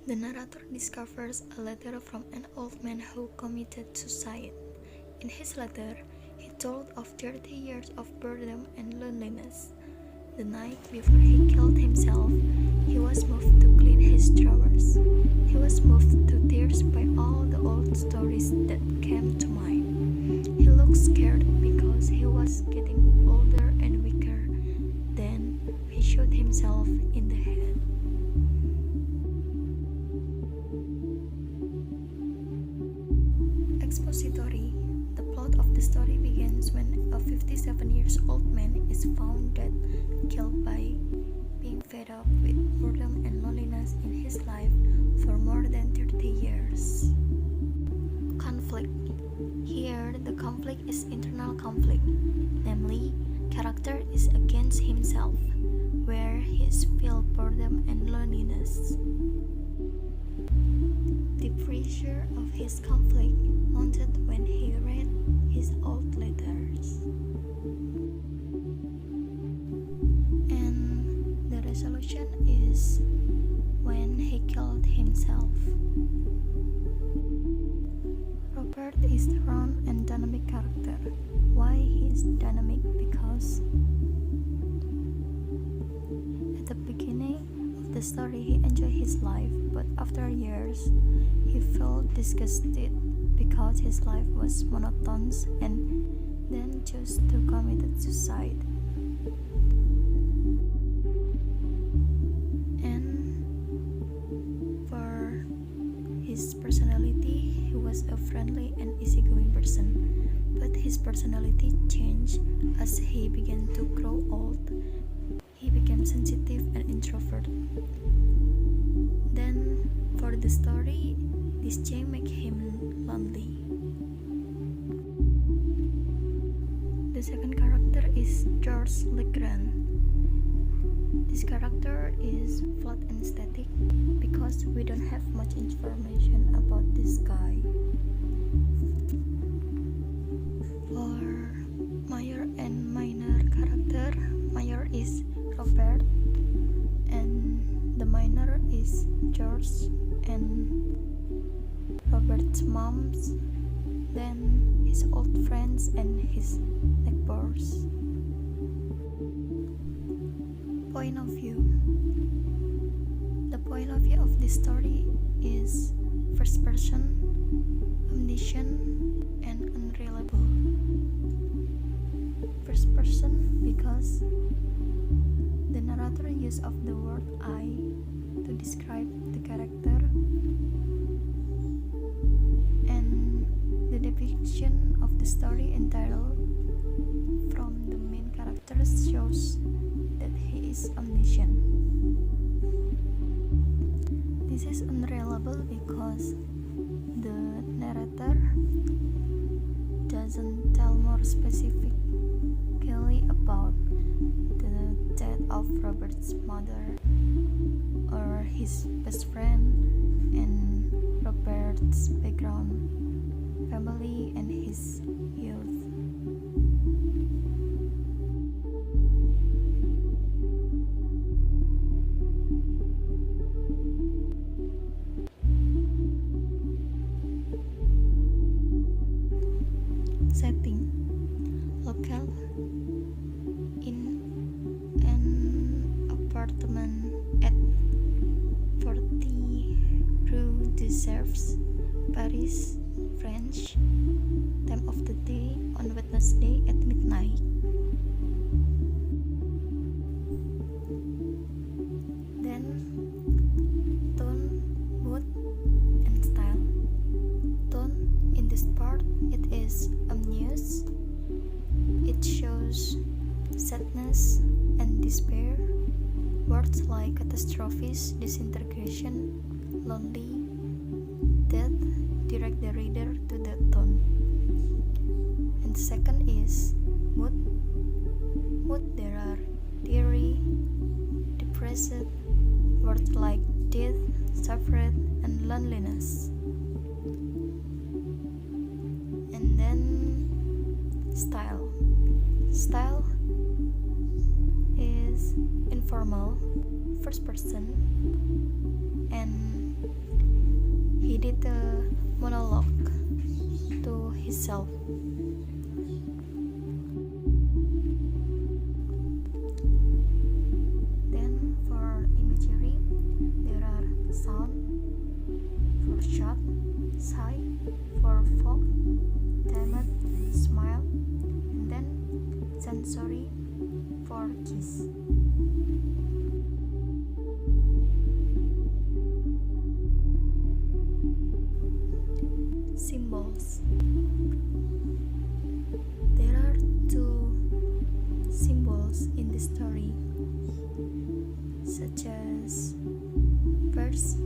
The narrator discovers a letter from an old man who committed suicide. In his letter, he told of 30 years of boredom and loneliness. The night before he killed himself, he was moved to clean his drawers. He was moved to tears by all the old stories that came to mind. He looked scared because he was getting older and weaker. Then he shot himself in the head. Expository. The plot of the story begins when a 57-year-old man is found dead, killed by being fed up with boredom and loneliness in his life for more than 30 years. Conflict. Here, the conflict is internal conflict, namely, character is against himself, where he is filled boredom and loneliness. The pressure of his conflict mounted when he read his old letters. And the resolution is when he killed himself. Robert is a round and dynamic character. Why he is dynamic? Because at the beginning of the story he enjoyed his life, but after years he felt disgusted because his life was monotonous and then chose to commit suicide. And for his personality, he was a friendly and easygoing person, but his personality changed as he began to grow old. He became sensitive and introverted. Then, for the story, this change made him lonely. The second character is George Legrand. This character is flat and static because we don't have much information about this guy. For major and minor character, major is Robert and the minor is George and Robert's moms, then his old friends and his neighbors. Point of view. The point of view of this story is first person, omniscient, and unreliable. First person because the narrator use of the word I to describe the character, and the depiction of the story entitled from the main character shows that he is omniscient. This is unreliable because the narrator doesn't tell more specifically about the death of Robert's mother or his best friend and Robert's background, family, and his youth. Setting. Locale in an apartment at 40 Rue des Cerfs, Paris, French. Time of the day on Wednesday at midnight. Then tone, mood, and style. Tone in this part it is ominous. It shows sadness and despair. Words like catastrophes, disintegration, lonely, death direct the reader to the tone. And second is mood. Mood there are teary, depressed, words like death, suffering, and loneliness. And then style. Style is informal, first person, and He did a monologue to himself. Then for imagery, there are sound for shot, sight for fog, timid, smile, and then sensory for kiss. Symbols. There are two symbols in the story, such as first,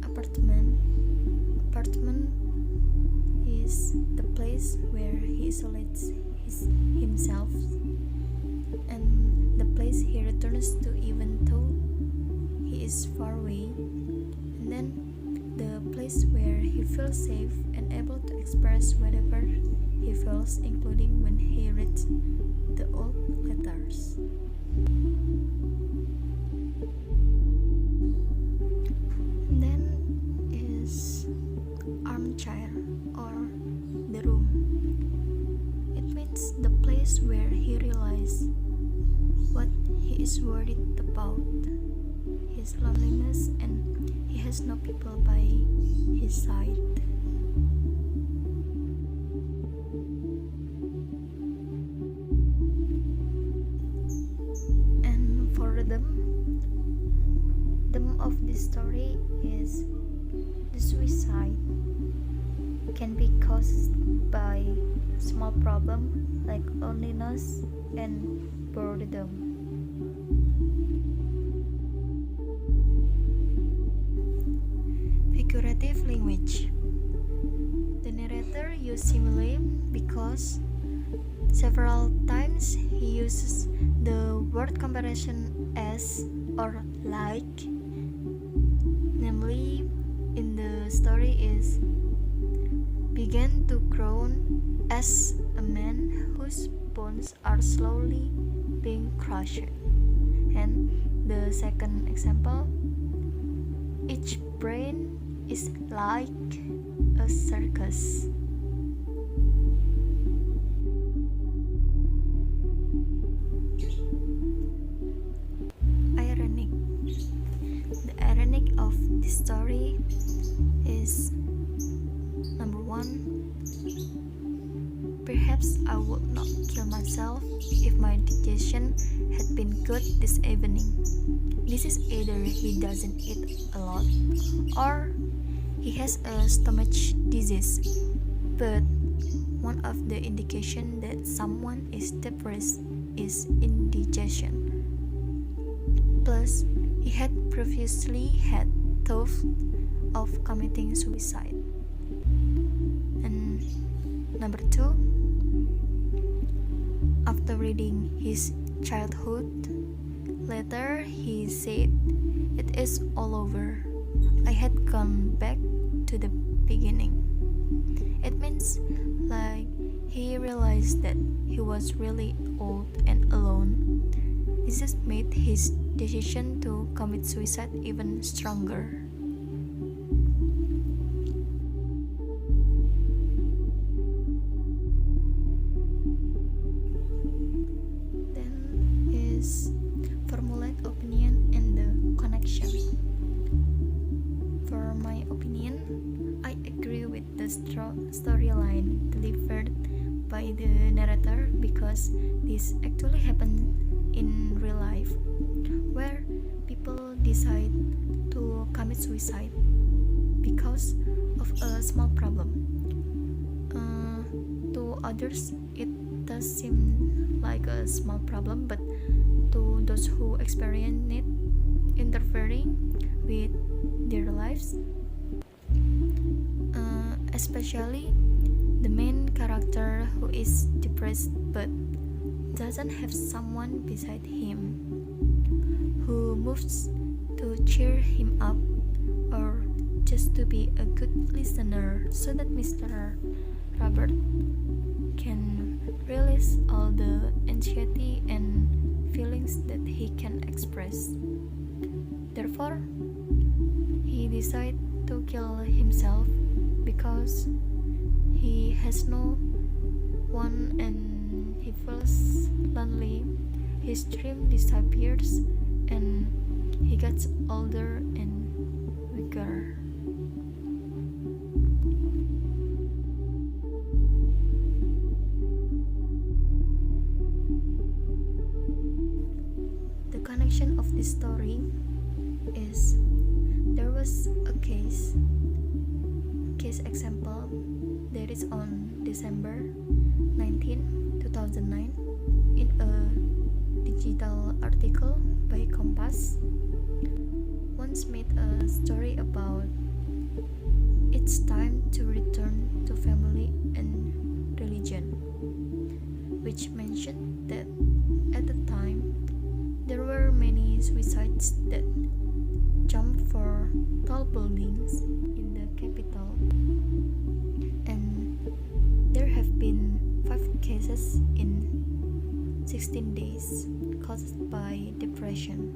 apartment. Apartment is the place where he isolates himself, and the place he returns to even though he is far away, and then the place where he feels safe and able to express whatever he feels, including when he reads the old letters. Then is armchair or the room. It means the place where he realizes what he is worried about, his loneliness, and he has no people by his side. And for them, of this story is the suicide can be caused by small problem like loneliness and boredom. Figurative language. The narrator uses simile because several times he uses the word comparison as or like. Namely, in the story is began to groan as a man whose bones are slowly being crushed. And the second example, each brain is like a circus. Ironic. The ironic of this story is number one, perhaps I would not kill myself if my digestion had been good this evening. This is either he doesn't eat a lot or he has a stomach disease, but one of the indication that someone is depressed is indigestion. Plus, he had previously had thought of committing suicide. And number two, after reading his childhood letter, he said, "It is all over. I had gone back to the beginning." It means like he realized that he was really old and alone. This has made his decision to commit suicide even stronger. Then is formulate opinion and the connection. For my opinion, I agree with the storyline delivered by the narrator because this actually happened in real life, where people decide to commit suicide because of a small problem. To others, it does seem like a small problem, but to those who experience it interfering with their lives, especially the main character who is depressed but doesn't have someone beside him who moves to cheer him up or just to be a good listener so that Mr. Robert can release all the anxiety and feelings that he can express. Therefore, he decided to kill himself because he has no one and he feels lonely. His dream disappears and he gets older and weaker. The connection of this story is there was a case example that is on December 19, 2009 in a digital article by Compass once made a story about it's time to return to family and religion, which mentioned that at the time there were many suicides that jumped for tall buildings in the capital, and there have been 5 cases in 16 days caused by depression.